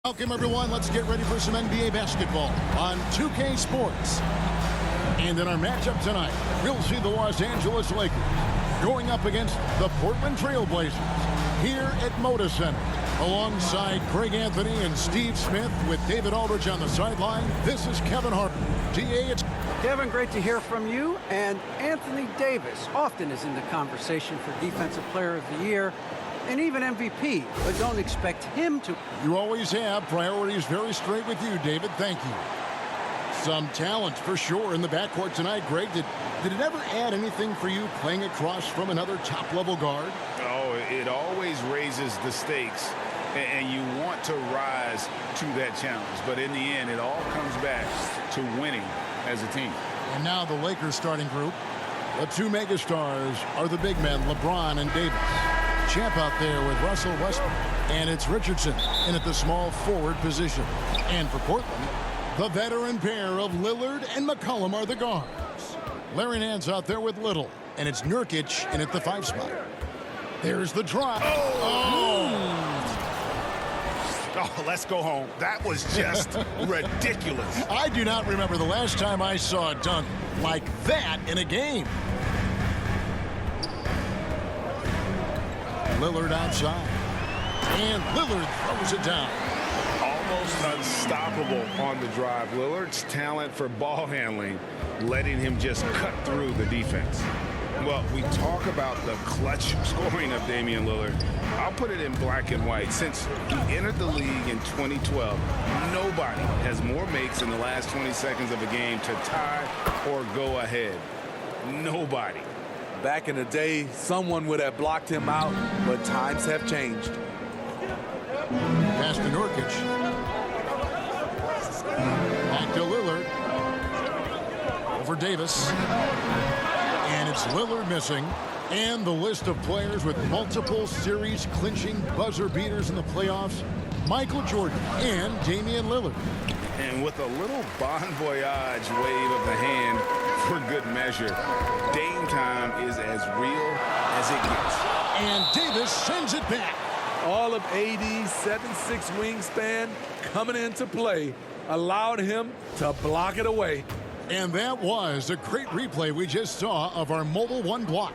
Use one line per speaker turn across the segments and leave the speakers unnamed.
Welcome, everyone. Let's get ready for some NBA basketball on 2K Sports. And in our matchup tonight, we'll see the Los Angeles Lakers going up against the Portland Trail Blazers here at Moda Center. Alongside Greg Anthony and Steve Smith with David Aldridge on the sideline, this is Kevin Harper. DA, it's
Kevin, great to hear from you. And Anthony Davis often is in the conversation for Defensive Player of the Year and even MVP, but don't expect him to.
You always have priorities very straight with you, David. Thank you. Some talent for sure in the backcourt tonight. Greg, did it ever add anything for you playing across from another top-level guard?
Oh, it always raises the stakes, and you want to rise to that challenge. But in the end, it all comes back to winning as a team.
And now the Lakers starting group. The two megastars are the big men, LeBron and Davis. Champ out there with Russell Westbrook. And it's Richardson in at the small forward position. And for Portland, the veteran pair of Lillard and McCollum are the guards. Larry Nance out there with Little. And it's Nurkic in at the 5 spot. There's the drive.
Oh, let's go home. That was just ridiculous.
I do not remember the last time I saw a dunk like that in a game. Lillard outside. And Lillard throws it down.
Almost unstoppable on the drive. Lillard's talent for ball handling, letting him just cut through the defense. Well, we talk about the clutch scoring of Damian Lillard. I'll put it in black and white. Since he entered the league in 2012, nobody has more makes in the last 20 seconds of a game to tie or go ahead. Nobody.
Back in the day, someone would have blocked him out, but times have changed.
Pass to Nurkic. Back to Lillard. Over Davis. And it's Lillard missing. And the list of players with multiple series-clinching buzzer beaters in the playoffs, Michael Jordan and Damian Lillard.
And with a little bon voyage wave of the hand for good measure, Dame time is as real as it gets.
And Davis sends it back.
All of AD's 7'6" wingspan coming into play allowed him to block it away.
And that was a great replay we just saw of our Mobile One block.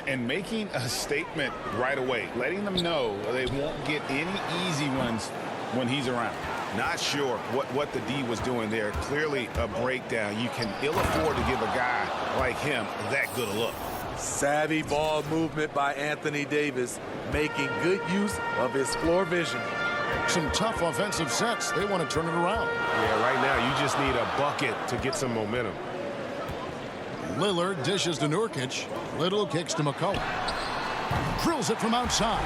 And making a statement right away, letting them know they won't get any easy ones when he's around. Not sure what the D was doing there. Clearly a breakdown. You can ill afford to give a guy like him that good a look.
Savvy ball movement by Anthony Davis, making good use of his floor vision.
Some tough offensive sets. They want to turn it around.
Yeah, right now you just need a bucket to get some momentum.
Lillard dishes to Nurkic. Little kicks to McCollum. Drills it from outside.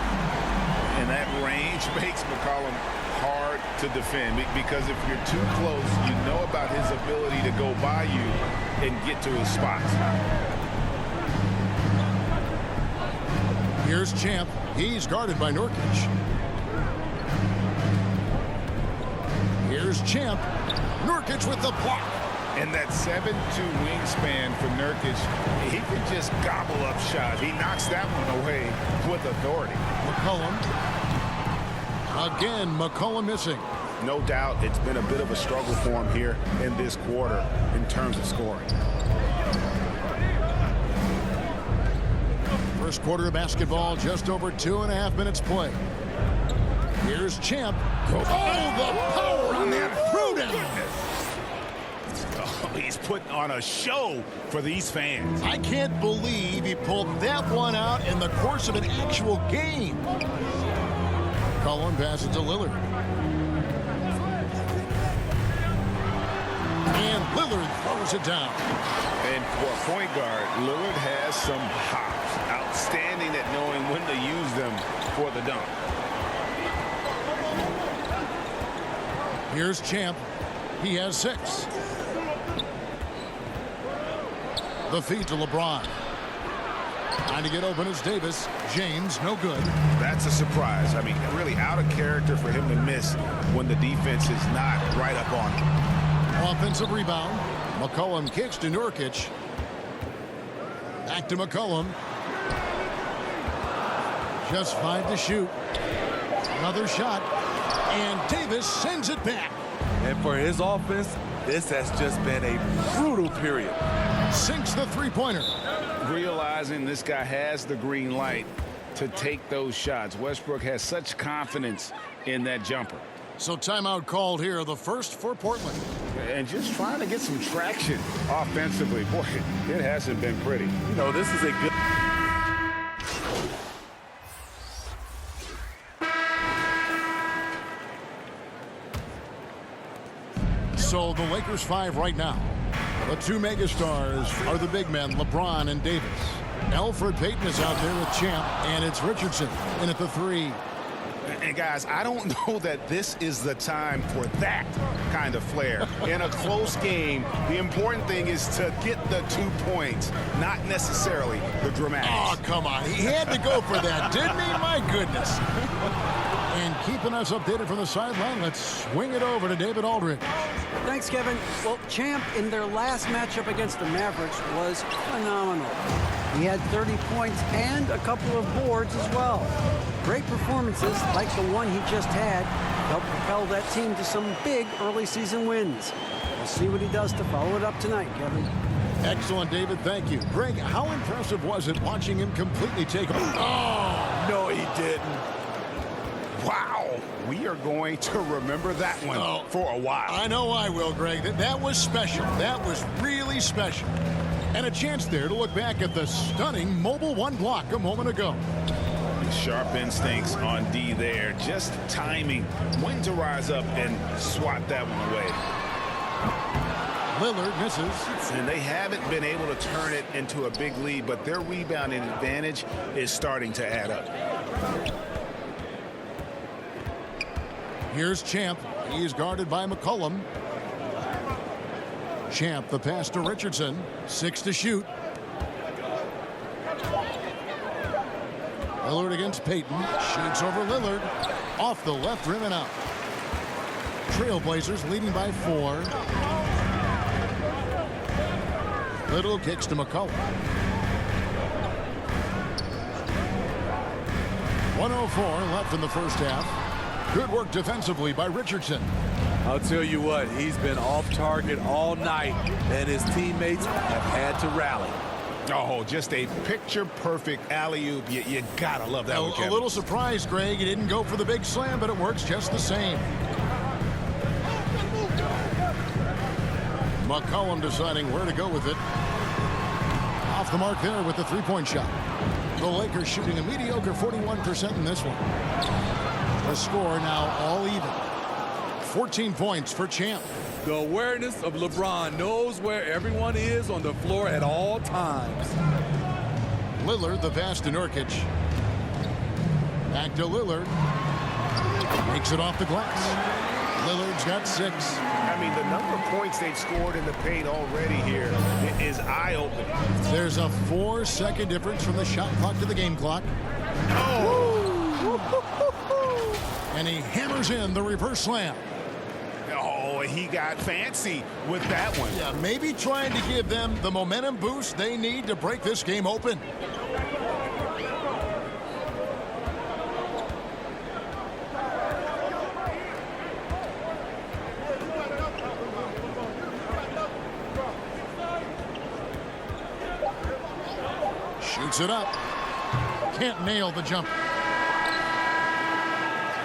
And that range makes McCollum hard to defend, because if you're too close, you know about his ability to go by you and get to his spots.
Here's Champ. He's guarded by Nurkic. Here's Champ. Nurkic with the block.
And that 7'2" wingspan for Nurkic, he can just gobble up shots. He knocks that one away with authority.
McCollum. Again, McCollum missing.
No doubt it's been a bit of a struggle for him here in this quarter in terms of scoring.
First quarter of basketball, just over 2.5 minutes play. Here's Champ. Oh, the power on that throwdown.
Oh, he's putting on a show for these fans.
I can't believe he pulled that one out in the course of an actual game. Cullen passes to Lillard. And Lillard throws it down.
And for a point guard, Lillard has some hops. Outstanding at knowing when to use them for the dunk.
Here's Champ. He has 6. The feed to LeBron. Trying to get open is Davis. James, no good.
That's a surprise. I mean, really out of character for him to miss when the defense is not right up on him.
Offensive rebound. McCollum kicks to Nurkic. Back to McCollum. Just 5 to shoot. Another shot. And Davis sends it back.
And for his offense, this has just been a brutal period.
Sinks the three-pointer.
Realizing this guy has the green light to take those shots. Westbrook has such confidence in that jumper.
So timeout called here, the first for Portland.
And just trying to get some traction offensively. Boy, it hasn't been pretty.
You know, this is a good...
So the Lakers 5 right now. The two megastars are the big men, LeBron and Davis. Elfrid Payton is out there with Champ, and it's Richardson in at the 3.
And guys, I don't know that this is the time for that kind of flair. In a close game, the important thing is to get the 2 points, not necessarily the dramatics.
Oh, come on. He had to go for that, didn't he? My goodness. And keeping us updated from the sideline, let's swing it over to David Aldridge.
Thanks, Kevin. Well, Champ in their last matchup against the Mavericks was phenomenal. He had 30 points and a couple of boards as well. Great performances like the one he just had helped propel that team to some big early season wins. We'll see what he does to follow it up tonight, Kevin.
Excellent, David. Thank you. Greg, how impressive was it watching him completely take... Oh,
No, he didn't.
Wow, we are going to remember that one for a while.
I know I will, Greg. That was special. That was really special. And a chance there to look back at the stunning Mobile One block a moment ago.
Sharp instincts on D there. Just timing when to rise up and swat that one away.
Lillard misses.
And they haven't been able to turn it into a big lead, but their rebounding advantage is starting to add up.
Here's Champ. He's guarded by McCollum. Champ, the pass to Richardson. 6 to shoot. Lillard against Payton. Shoots over Lillard. Off the left rim and out. Trailblazers leading by 4. Little kicks to McCollum. 1:04 left in the first half. Good work defensively by Richardson.
I'll tell you what, he's been off target all night, and his teammates have had to rally.
Oh, just a picture-perfect alley-oop. You gotta love that one, Kevin.
A little surprised, Greg. He didn't go for the big slam, but it works just the same. McCollum deciding where to go with it. Off the mark there with the three-point shot. The Lakers shooting a mediocre 41% in this one. The score now all even. 14 points for Champ.
The awareness of LeBron knows where everyone is on the floor at all times.
Lillard, the pass to Nurkic. Back to Lillard. Makes it off the glass. Lillard's got 6.
I mean, the number of points they've scored in the paint already here is eye-opening.
There's a 4-second difference from the shot clock to the game clock. And he hammers in the reverse slam.
Oh, he got fancy with that one.
Yeah, maybe trying to give them the momentum boost they need to break this game open. Shoots it up. Can't nail the jumper.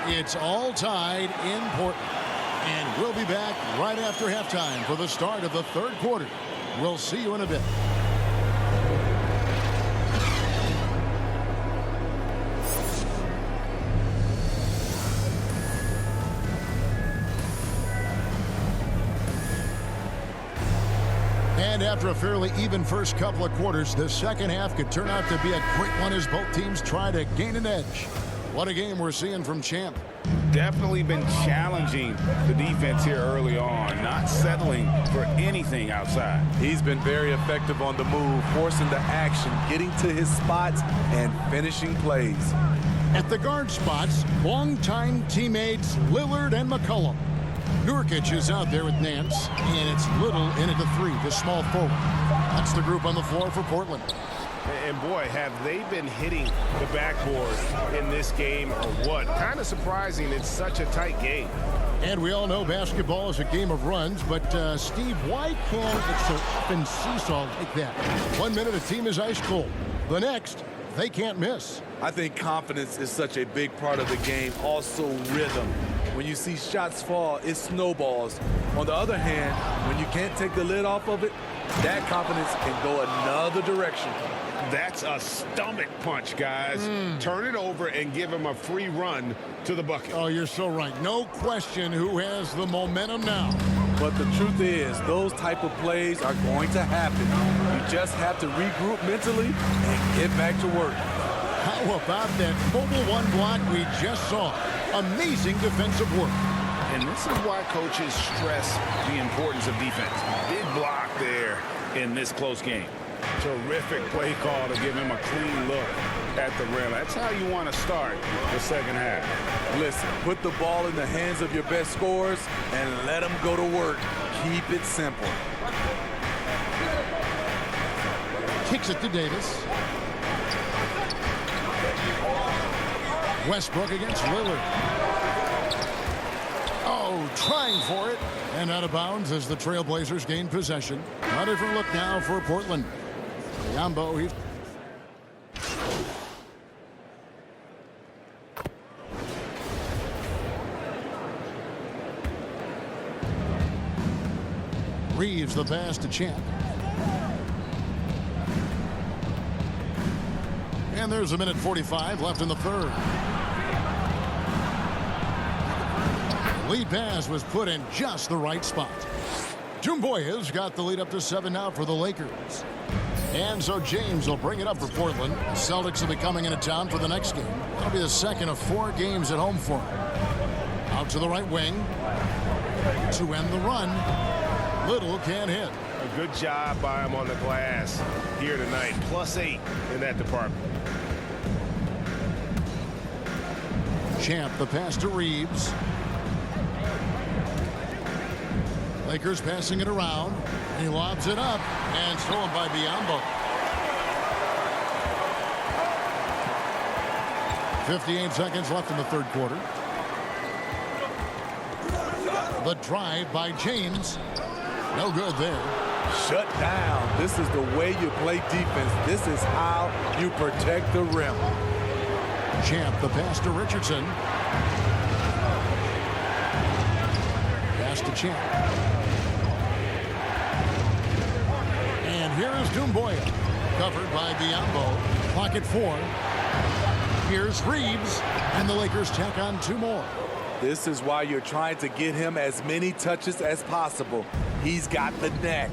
It's all tied in Portland. And we'll be back right after halftime for the start of the third quarter. We'll see you in a bit. And after a fairly even first couple of quarters, the second half could turn out to be a great one as both teams try to gain an edge. What a game we're seeing from Champ.
Definitely been challenging the defense here early on, not settling for anything outside.
He's been very effective on the move, forcing the action, getting to his spots, and finishing plays.
At the guard spots, longtime teammates Lillard and McCollum. Nurkic is out there with Nance, and it's Little in at the 3, the small forward. That's the group on the floor for Portland.
And boy, have they been hitting the backboard in this game or what? Kind of surprising it's such a tight game.
And we all know basketball is a game of runs, but Steve, why can it so often seesaw like that? 1 minute a team is ice cold. The next, they can't miss.
I think confidence is such a big part of the game. Also rhythm. When you see shots fall, it snowballs. On the other hand, when you can't take the lid off of it, that confidence can go another direction.
That's a stomach punch, guys. Turn it over and give him a free run to the bucket.
Oh, you're so right. No question who has the momentum now.
But the truth is, those type of plays are going to happen. You just have to regroup mentally and get back to work.
How about that mobile one block we just saw? Amazing defensive work.
And this is why coaches stress the importance of defense. Big block there in this close game. Terrific play call to give him a clean look at the rim. That's how you want to start the second half.
Listen, put the ball in the hands of your best scorers and let them go to work. Keep it simple.
Kicks it to Davis. Westbrook against Lillard. Oh, trying for it. And out of bounds as the Trailblazers gain possession. A different look now for Portland. Biyombo, he's... Reeves the pass to Champ. And there's a minute 45 left in the third. Lead pass was put in just the right spot. Doumbouya's got the lead up to 7 now for the Lakers. And so James will bring it up for Portland. The Celtics will be coming into town for the next game. That'll be the second of 4 games at home for him. Out to the right wing. To end the run. Little can't hit.
A good job by him on the glass here tonight. +8 in that department.
Champ, the pass to Reeves. Lakers passing it around. He lobs it up and stolen by Biyombo. 58 seconds left in the third quarter. The drive by James. No good there.
Shut down. This is the way you play defense. This is how you protect the rim.
Champ, the pass to Richardson. Pass to Champ. And here is Doumbouya. Covered by Biyombo. Clock at 4. Here's Reeves. And the Lakers tack on 2 more.
This is why you're trying to get him as many touches as possible. He's got the neck.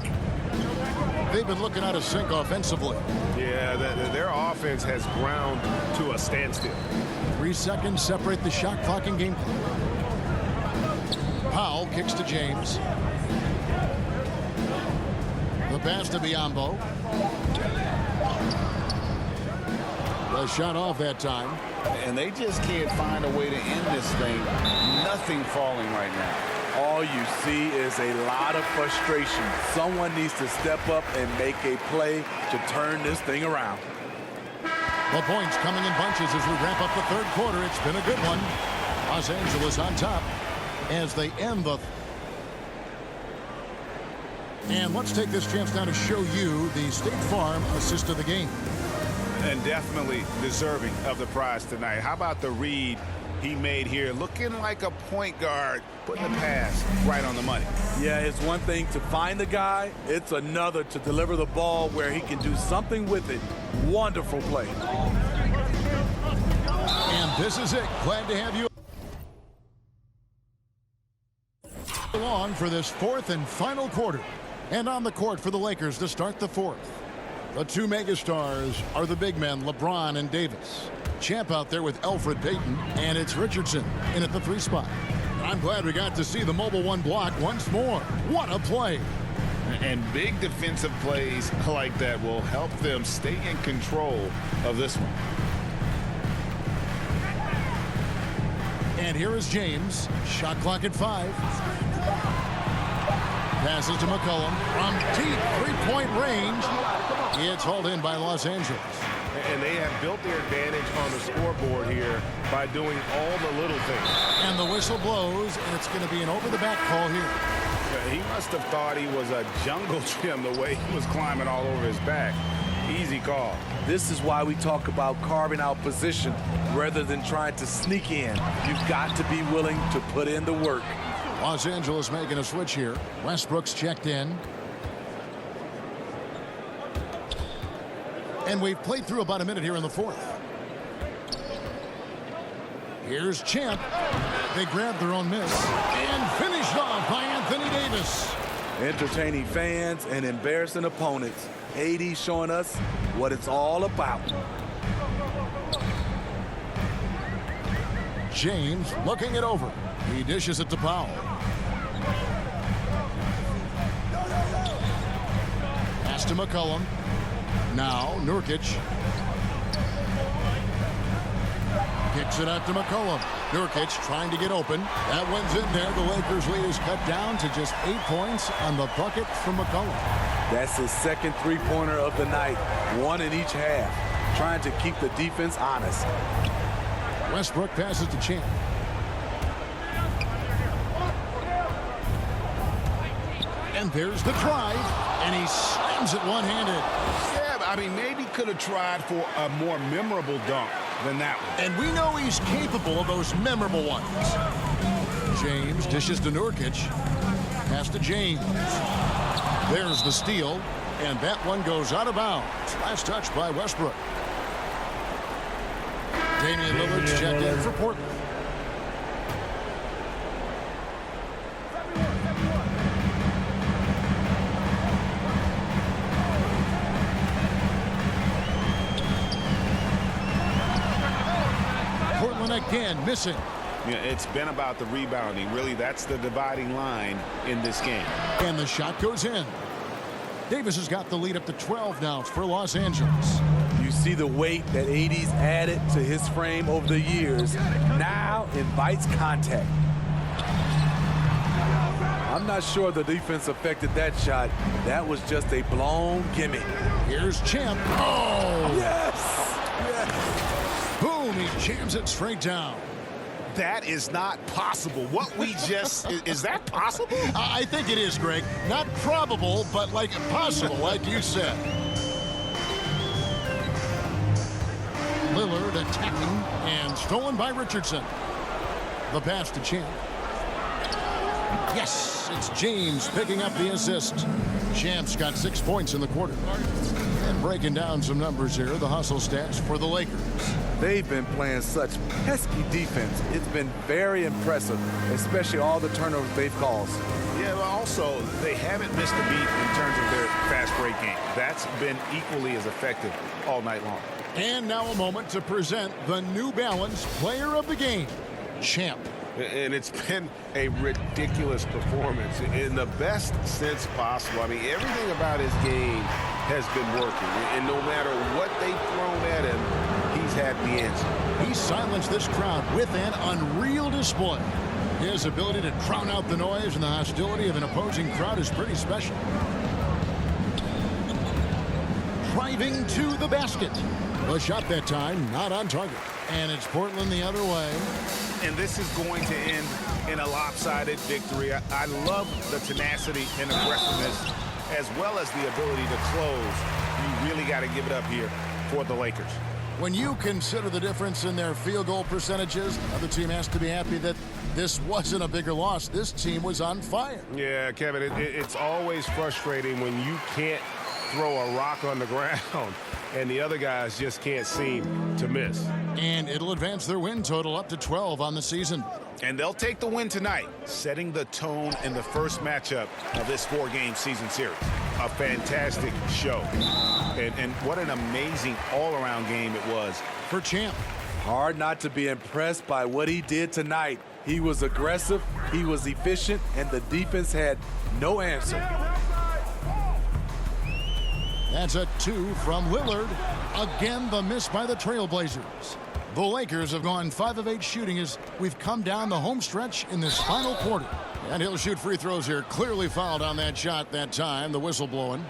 They've been looking out of sync offensively.
Yeah, their offense has ground to a standstill.
3 seconds separate the shot clock and game clock. Powell kicks to James. The pass to Biyombo. The shot off that time.
And they just can't find a way to end this thing. Nothing falling right now.
All you see is a lot of frustration. Someone needs to step up and make a play to turn this thing around.
The points coming in bunches as we wrap up the third quarter. It's been a good one. Los Angeles on top as they end the... And let's take this chance now to show you the State Farm assist of the game.
And definitely deserving of the prize tonight. How about the read he made here? Looking like a point guard, putting the pass right on the money.
Yeah, it's one thing to find the guy. It's another to deliver the ball where he can do something with it. Wonderful play.
And this is it. Glad to have you along for this 4th and final quarter. And on the court for the Lakers to start the 4th. The 2 megastars are the big men, LeBron and Davis. Champ out there with Elfrid Payton, and it's Richardson in at the 3 spot. I'm glad we got to see the mobile one block once more. What a play.
And big defensive plays like that will help them stay in control of this one.
And here is James. Shot clock at 5. Passes to McCollum from deep three-point range. It's hauled in by Los Angeles.
And they have built their advantage on the scoreboard here by doing all the little things.
And the whistle blows, and it's going to be an over-the-back call here.
He must have thought he was a jungle gym the way he was climbing all over his back. Easy call.
This is why we talk about carving out position rather than trying to sneak in. You've got to be willing to put in the work.
Los Angeles making a switch here. Westbrook's checked in. And we've played through about a minute here in the fourth. Here's Champ. They grabbed their own miss and finished off by Anthony Davis.
Entertaining fans and embarrassing opponents. AD showing us what it's all about.
James looking it over. He dishes it to Powell. Pass to McCollum. Now Nurkic. Kicks it out to McCollum. Nurkic trying to get open. That one's in there. The Lakers lead is cut down to just 8 points on the bucket from McCollum.
That's his second three-pointer of the night. One in each half. Trying to keep the defense honest.
Westbrook passes to Champ. And there's the drive. And he slams it one-handed.
Yeah, I mean, maybe could have tried for a more memorable dunk than that one.
And we know he's capable of those memorable ones. James dishes to Nurkic. Pass to James. There's the steal. And that one goes out of bounds. Last touch by Westbrook. Damian Lillard's checked in for Portland. Portland again missing.
Yeah, it's been about the rebounding. Really, that's the dividing line in this game.
And the shot goes in. Davis has got the lead up to 12 now for Los Angeles.
You see the weight that AD's added to his frame over the years. Now invites contact. I'm not sure the defense affected that shot. That was just a blown gimme.
Here's Champ. Oh!
Yes! Yes!
Boom! He jams it straight down.
That is not possible. What we just, is that possible?
I think it is, Greg. Not probable, but like possible, like you said. Lillard attacking and stolen by Richardson. The pass to Champ. Yes, it's James picking up the assist. Champ's got 6 points in the quarter. And breaking down some numbers here, the hustle stats for the Lakers.
They've been playing such pesky defense. It's been very impressive, especially all the turnovers they've caused.
Yeah, but also, they haven't missed a beat in terms of their fast break game. That's been equally as effective all night long.
And now a moment to present the New Balance Player of the Game, Champ.
And it's been a ridiculous performance in the best sense possible. I mean, everything about his game has been working. And no matter what they've thrown at him, he's had the answer.
He silenced this crowd with an unreal display. His ability to drown out the noise and the hostility of an opposing crowd is pretty special. Driving to the basket. The shot that time, not on target. And it's Portland the other way.
And this is going to end in a lopsided victory. I love the tenacity and aggressiveness, as well as the ability to close. You really got to give it up here for the Lakers.
When you consider the difference in their field goal percentages, the other team has to be happy that this wasn't a bigger loss. This team was on fire.
Yeah, Kevin, it's always frustrating when you can't throw a rock on the ground and the other guys just can't seem to miss.
And it'll advance their win total up to 12 on the season.
And they'll take the win tonight, setting the tone in the first matchup of this 4-game season series. A fantastic show. And what an amazing all-around game it was
for Champ.
Hard not to be impressed by what he did tonight. He was aggressive, he was efficient, and the defense had no answer.
That's a 2 from Lillard. Again, the miss by the Trailblazers. The Lakers have gone 5 of 8 shooting as we've come down the home stretch in this final quarter. And he'll shoot free throws here. Clearly fouled on that shot that time. The whistle blowing.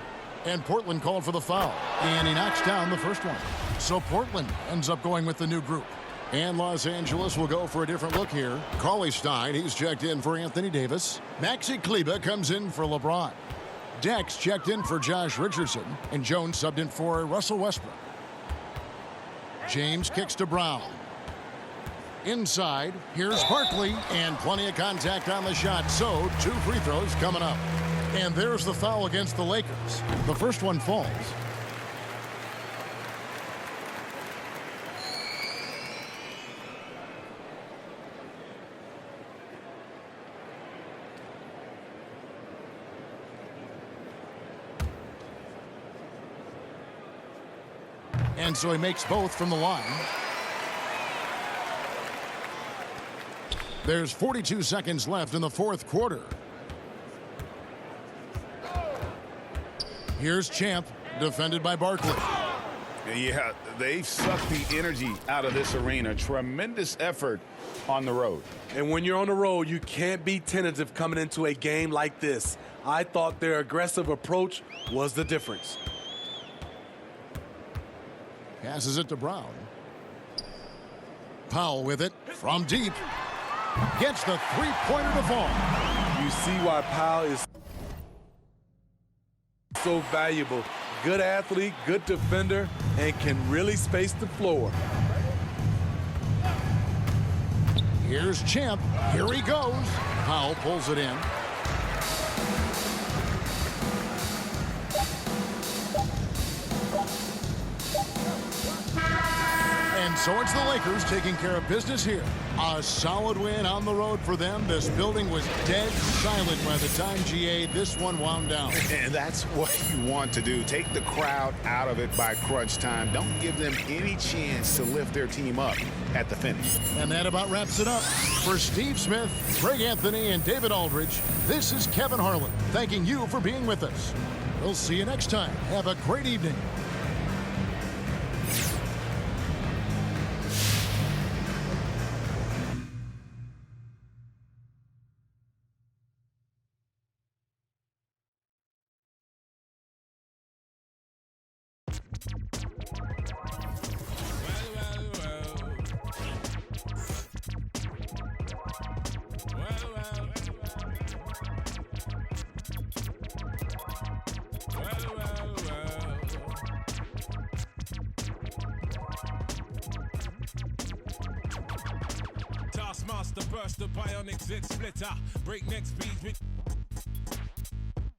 And Portland called for the foul. And he knocks down the first one. So Portland ends up going with the new group. And Los Angeles will go for a different look here. Cauley Stein, he's checked in for Anthony Davis. Maxi Kleber comes in for LeBron. Dex checked in for Josh Richardson. And Jones subbed in for Russell Westbrook. James kicks to Brown. Inside, here's Barkley, and plenty of contact on the shot. So, 2 free throws coming up. And there's the foul against the Lakers. The first one falls. And so he makes both from the line. There's 42 seconds left in the fourth quarter. Here's Champ, defended by Barkley.
Yeah, they've sucked the energy out of this arena. Tremendous effort on the road.
And when you're on the road, you can't be tentative coming into a game like this. I thought their aggressive approach was the difference.
Passes it to Brown. Powell with it from deep. Gets the three-pointer to fall.
You see why Powell is so valuable. Good athlete, good defender, and can really space the floor.
Here's Champ. Here he goes. Powell pulls it in. And so it's the Lakers taking care of business here. A solid win on the road for them. This building was dead silent by the time, GA, this one wound down.
And that's what you want to do. Take the crowd out of it by crunch time. Don't give them any chance to lift their team up at the finish.
And that about wraps it up. For Steve Smith, Greg Anthony, and David Aldridge, this is Kevin Harlan thanking you for being with us. We'll see you next time. Have a great evening.
Taskmaster burst the bionic zit splitter. Breakneck speeds with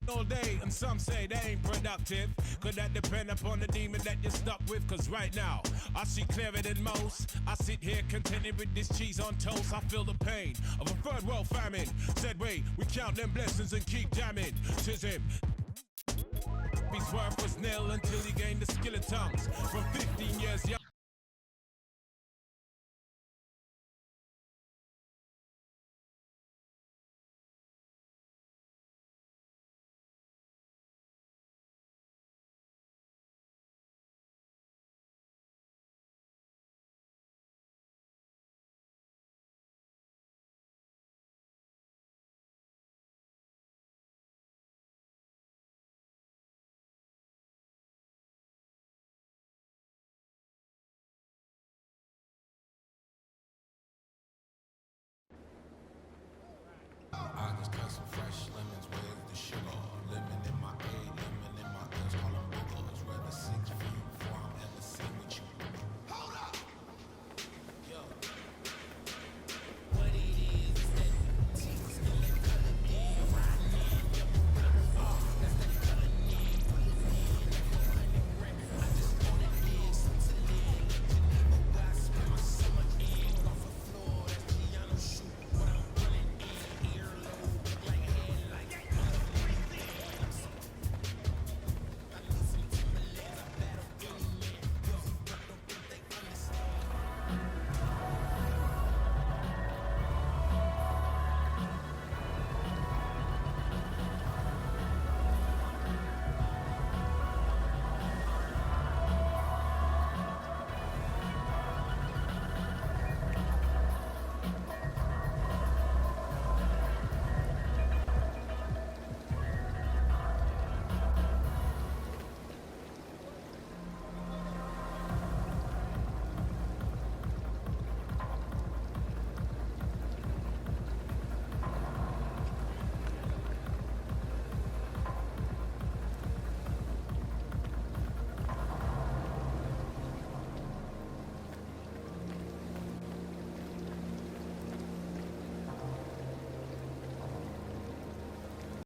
all day, and some say they ain't productive. Could that depend upon the demon that you're stuck with? Cause right now, I see clearer than most. I sit here contented with this cheese on toast. I feel the pain of a third world famine. Said wait, we count them blessings and keep jamming. Tis him. His worth was nil until he gained the skill of tongues. From 15 years young.